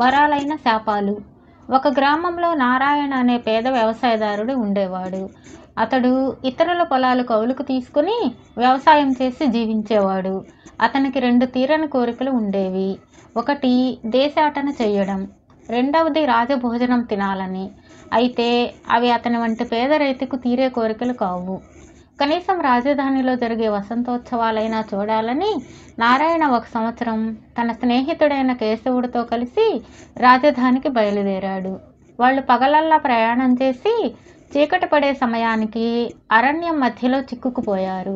వరాలైన శాపాలు. ఒక గ్రామంలో నారాయణ అనే పేద వ్యవసాయదారుడు ఉండేవాడు. అతడు ఇతరుల పొలాలు కౌలుకు తీసుకుని వ్యవసాయం చేసి జీవించేవాడు. అతనికి 2 తీరని కోరికలు ఉండేవి. ఒకటి దేశాటన చెయ్యడం, రెండవది రాజభోజనం తినాలని. అయితే అవి అతని వంటి పేద రైతుకు తీరే కోరికలు కావు. కనీసం రాజధానిలో జరిగే వసంతోత్సవాలైనా చూడాలని నారాయణ ఒక సంవత్సరం తన స్నేహితుడైన కేశవుడితో కలిసి రాజధానికి బయలుదేరాడు. వాళ్ళు పగలల్లా ప్రయాణం చేసి చీకటి పడే సమయానికి అరణ్యం మధ్యలో చిక్కుకుపోయారు.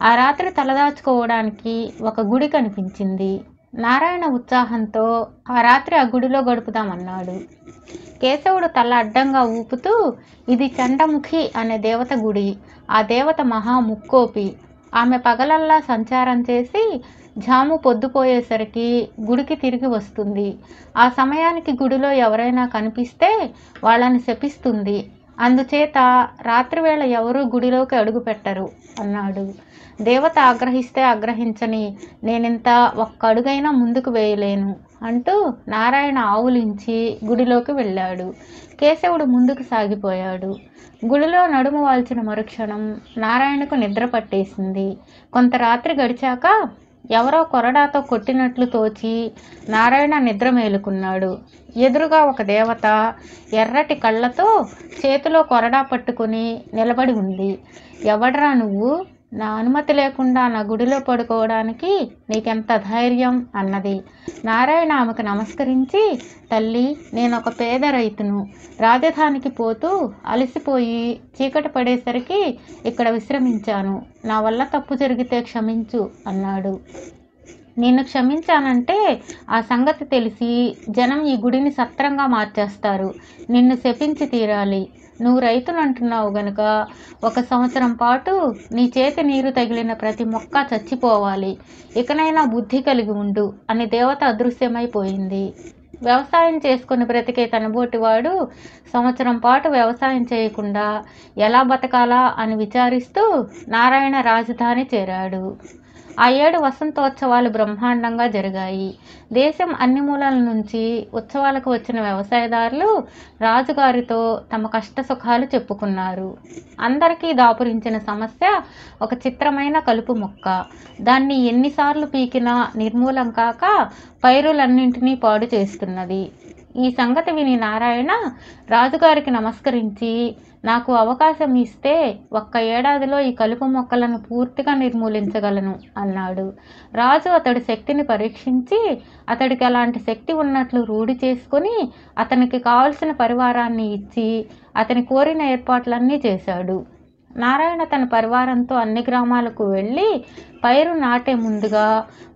ఆ రాత్రి తలదాచుకోవడానికి ఒక గుడి కనిపించింది. నారాయణ ఉత్సాహంతో ఆ రాత్రి ఆ గుడిలో గడుపుదామన్నాడు. కేశవుడు తల అడ్డంగా ఊపుతూ, ఇది చండముఖి అనే దేవత గుడి. ఆ దేవత మహా ముక్కోపి. ఆమె పగలల్లా సంచారం చేసి జాము పొద్దుపోయేసరికి గుడికి తిరిగి వస్తుంది. ఆ సమయానికి గుడిలో ఎవరైనా కనిపిస్తే వాళ్ళని శపిస్తుంది. అందుచేత రాత్రివేళ ఎవరూ గుడిలోకి అడుగు పెట్టరు అన్నాడు. దేవత ఆగ్రహిస్తే ఆగ్రహించని, నేనింత ఒక్క అడుగైనా ముందుకు వేయలేను అంటూ నారాయణ ఆవులించి గుడిలోకి వెళ్ళాడు. కేశవుడు ముందుకు సాగిపోయాడు. గుడిలో నడుము వాల్చిన మరుక్షణం నారాయణకు నిద్ర పట్టేసింది. కొంత రాత్రి గడిచాక ఎవరో కొరడాతో కొట్టినట్లు తోచి నారాయణ నిద్ర మేలుకున్నాడు. ఎదురుగా ఒక దేవత ఎర్రటి కళ్ళతో చేతిలో కొరడా పట్టుకుని నిలబడి ఉంది. ఎవడ్రా నువ్వు? నా అనుమతి లేకుండా నా గుడిలో పడుకోవడానికి నీకెంత ధైర్యం అన్నది. నారాయణ ఆమెకు నమస్కరించి, తల్లి, నేనొక పేద రైతును. రాజధానికి పోతూ అలసిపోయి చీకటి పడేసరికి ఇక్కడ విశ్రమించాను. నా వల్ల తప్పు జరిగితే క్షమించు అన్నాడు. నిన్ను క్షమించానంటే ఆ సంగతి తెలిసి జనం ఈ గుడిని సత్రంగా మార్చేస్తారు. నిన్ను శపించి తీరాలి. నువ్వు రైతునంటున్నావు గనుక 1 సంవత్సరం పాటు నీ చేతి నీరు తగిలిన ప్రతి మొక్క చచ్చిపోవాలి. ఇకనైనా బుద్ధి కలిగి ఉండు అని దేవత అదృశ్యమైపోయింది. వ్యవసాయం చేసుకుని బ్రతికే తనబోటివాడు సంవత్సరం పాటు వ్యవసాయం చేయకుండా ఎలా బతకాలా అని విచారిస్తూ నారాయణ రాజధాని చేరాడు. ఆ ఏడు వసంతోత్సవాలు బ్రహ్మాండంగా జరిగాయి. దేశం అన్ని మూలల నుంచి ఉత్సవాలకు వచ్చిన వ్యవసాయదారులు రాజుగారితో తమ కష్ట సుఖాలు చెప్పుకున్నారు. అందరికీ దాపురించిన సమస్య ఒక చిత్రమైన కలుపు మొక్క. దాన్ని ఎన్నిసార్లు పీకినా నిర్మూలం కాక పైరులన్నింటినీ పాడు చేస్తున్నది. ఈ సంగతి విని నారాయణ రాజుగారికి నమస్కరించి, నాకు అవకాశం ఇస్తే 1 ఏడాదిలో ఈ కలుపు మొక్కలను పూర్తిగా నిర్మూలించగలను అన్నాడు. రాజు అతడి శక్తిని పరీక్షించి అతడికి అలాంటి శక్తి ఉన్నట్లు రూఢి చేసుకుని అతనికి కావలసిన పరివారాన్ని ఇచ్చి అతని కోరిన ఏర్పాట్లన్నీ చేశాడు. నారాయణ తన పరివారంతో అన్ని గ్రామాలకు వెళ్ళి పైరు నాటే ముందుగా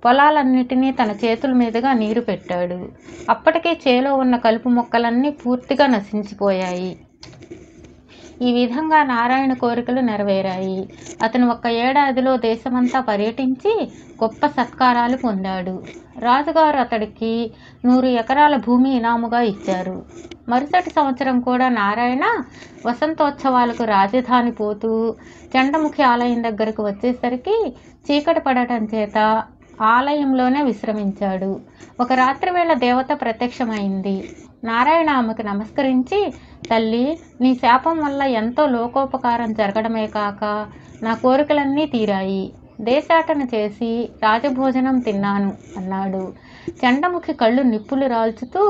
పొలాలన్నిటినీ తన చేతుల మీదుగా నీరు పెట్టాడు. అప్పటికే చేలో ఉన్న కలుపు మొక్కలన్నీ పూర్తిగా నశించిపోయాయి. ఈ విధంగా నారాయణ కోరికలు నెరవేరాయి. అతను 1 ఏడాదిలో దేశమంతా పర్యటించి గొప్ప సత్కారాలు పొందాడు. రాజుగారు అతడికి 100 ఎకరాల భూమి ఇనాముగా ఇచ్చారు. మరుసటి సంవత్సరం కూడా నారాయణ వసంతోత్సవాలకు రాజధాని పోతూ చండముఖి ఆలయం దగ్గరకు వచ్చేసరికి చీకటి పడటం చేత ఆలయంలోనే విశ్రమించాడు. ఒక రాత్రి వేళ దేవత ప్రత్యక్షమైంది. నారాయణ ఆమెకు నమస్కరించి, తల్లి, నీ శాపం వల్ల ఎంతో లోకోపకారం జరగడమే కాక నా కోరికలన్నీ తీరాయి. దేశాటన చేసి రాజభోజనం తిన్నాను అన్నాడు. చండముఖి కళ్ళు నిప్పులు రాల్చుతూ,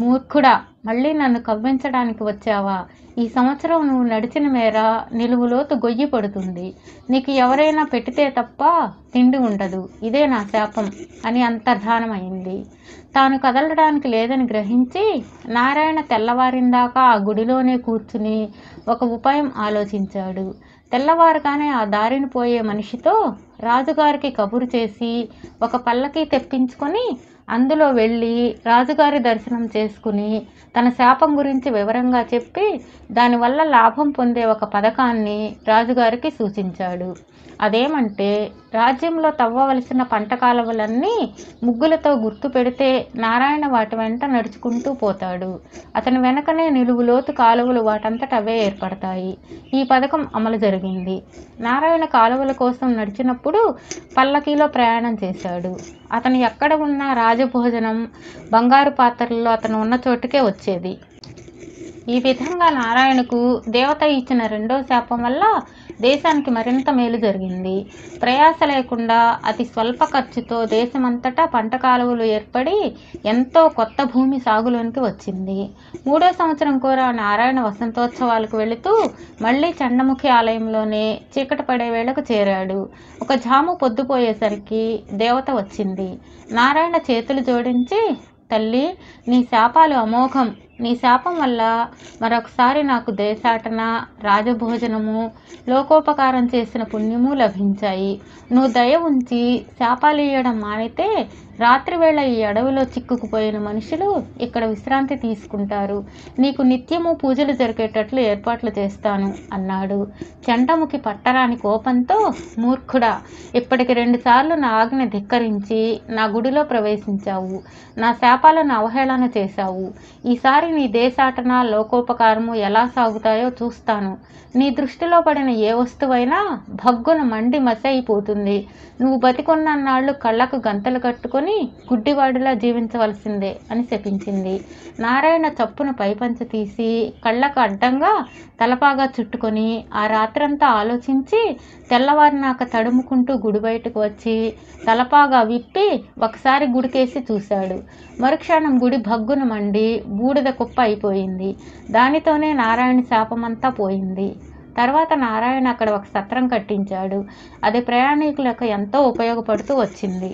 మూర్ఖుడా, మళ్ళీ నన్ను కవ్వించడానికి వచ్చావా? ఈ సంవత్సరం నువ్వు నడిచిన మేర నిలువులోతు గొయ్యి పడుతుంది. నీకు ఎవరైనా పెట్టితే తప్ప తిండి ఉండదు. ఇదే నా శాపం అని అంతర్ధానమైంది. తాను కదలడానికి లేదని గ్రహించి నారాయణ తెల్లవారిందాకా ఆ గుడిలోనే కూర్చుని ఒక ఉపాయం ఆలోచించాడు. తెల్లవారుగానే ఆ దారిని పోయే మనిషితో రాజుగారికి కబురు చేసి ఒక పల్లకీ తెప్పించుకొని అందులో వెళ్ళి రాజుగారి దర్శనం చేసుకుని తన శాపం గురించి వివరంగా చెప్పి దానివల్ల లాభం పొందే ఒక పథకాన్ని రాజుగారికి సూచించాడు. అదేమంటే రాజ్యంలో తవ్వవలసిన పంట కాలువలన్నీ ముగ్గులతో గుర్తు పెడితే నారాయణ వాటి వెంట నడుచుకుంటూ పోతాడు. అతని వెనకనే నిలువులోతు కాలువలు వాటంతట అవే ఏర్పడతాయి. ఈ పథకం అమలు జరిగింది. నారాయణ కాలువల కోసం నడిచినప్పుడు పల్లకీలో ప్రయాణం చేశాడు. అతను ఎక్కడ ఉన్నా రాజభోజనం బంగారు పాత్రల్లో అతను ఉన్న చోటుకే వచ్చేది. ఈ విధంగా నారాయణకు దేవత ఇచ్చిన రెండో శాపం వల్ల దేశానికి మరింత మేలు జరిగింది. ప్రయాస లేకుండా అతి స్వల్ప ఖర్చుతో దేశమంతటా పంట కాలువలు ఏర్పడి ఎంతో కొత్త భూమి సాగులోనికి వచ్చింది. 3వ సంవత్సరం కూడా నారాయణ వసంతోత్సవాలకు వెళుతూ మళ్ళీ చండముఖి ఆలయంలోనే చీకటి పడే వేళకు చేరాడు. ఒక జాము పొద్దుపోయేసరికి దేవత వచ్చింది. నారాయణ చేతులు జోడించి, తల్లి, నీ శాపాలు అమోఘం. నీ శాపం వల్ల మరొకసారి నాకు దేశాటన, రాజభోజనము, లోకోపకారం చేసిన పుణ్యము లభించాయి. నువ్వు దయ ఉంచి శాపాలు ఇయ్యడం మానితే రాత్రివేళ ఈ అడవిలో చిక్కుకుపోయిన మనుషులు ఇక్కడ విశ్రాంతి తీసుకుంటారు. నీకు నిత్యము పూజలు జరిగేటట్లు ఏర్పాట్లు చేస్తాను అన్నాడు. చండముఖి పట్టరాని కోపంతో, మూర్ఖుడా, ఇప్పటికి 2 సార్లు నా ఆజ్ఞ ధిక్కరించి నా గుడిలో ప్రవేశించావు. నా శాపాలను అవహేళన చేశావు. ఈసారి నీ దేశాటన, లోకోపకారము ఎలా సాగుతాయో చూస్తాను. నీ దృష్టిలో పడిన ఏ వస్తువైనా భగ్గున మండి మసైపోతుంది. నువ్వు బతికొన్నన్నాళ్ళు కళ్ళకు గంతలు కట్టుకొని గుడ్డివాడిలా జీవించవలసిందే అని శపించింది. నారాయణ చప్పున పైపంచ తీసి కళ్ళకు అడ్డంగా తలపాగా చుట్టుకొని ఆ రాత్రంతా ఆలోచించి తెల్లవారినాక తడుముకుంటూ గుడి బయటకు వచ్చి తలపాగా విప్పి ఒకసారి గుడికేసి చూశాడు. మరుక్షణం గుడి భగ్గున మండి బూడిద కుప్ప అయిపోయింది. దానితోనే నారాయణ శాపమంతా పోయింది. తర్వాత నారాయణ అక్కడ ఒక సత్రం కట్టించాడు. అది ప్రయాణికులకు ఎంతో ఉపయోగపడుతూ వచ్చింది.